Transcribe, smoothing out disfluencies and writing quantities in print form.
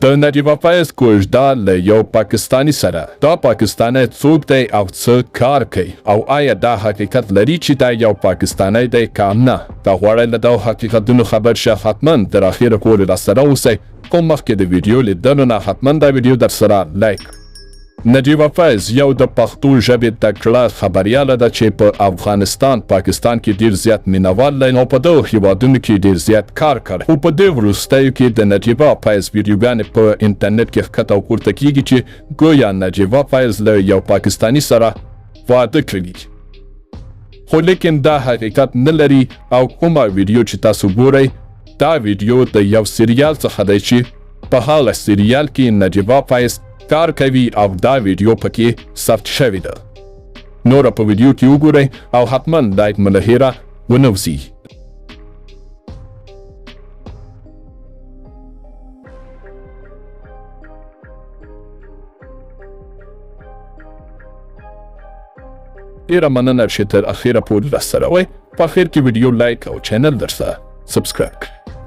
د نجیبه فیض کوژده له یو پاکستانی سره. دا پاکستانی څوک دی او څه کار کوي او آیا دا حقیقت لري چې دا یو پاکستانی دی که نه؟ که غواړئ له دغو حقیقتونو خبر شئ حتما تر اخره پورې راسره اوسئ، خو مخکې د ویډیو لیدلو نه حتما دا ویډیو در سره لایک. نجیبه فیض یو د پښتو ژبې تکړه خبریاله ده چې په افغانستان، پاکستان کې ډیر زیات مینوال لري او په دغو هیوادونو کې ډیر زیات کار کوي. خو په دې وروستیو کې د نجیبه فیض ویډیوګانې په انټرنیټ کې ښکته او پورته کیږي چې ګویا نجیبه فیض له یو پاکستاني سره واده کړي. خو لیکن دا حقیقت نه لري او کومه ویډیو چې تاسو ګورئ دا ویډیو د یو سریال څخه دی چې په هغه سریال کې نجیبه فیض کار کوي او دا ویډیو پکې ثبت شوې ده. نور په ویډیو کې وګورئ او حتما لایک مه له هیره ونه وځي. ډیره مننه چې تر اخره پورې راسره وئ. په اخر کې ویډیو لایک او چینل در سره سبسکرایب کړئ.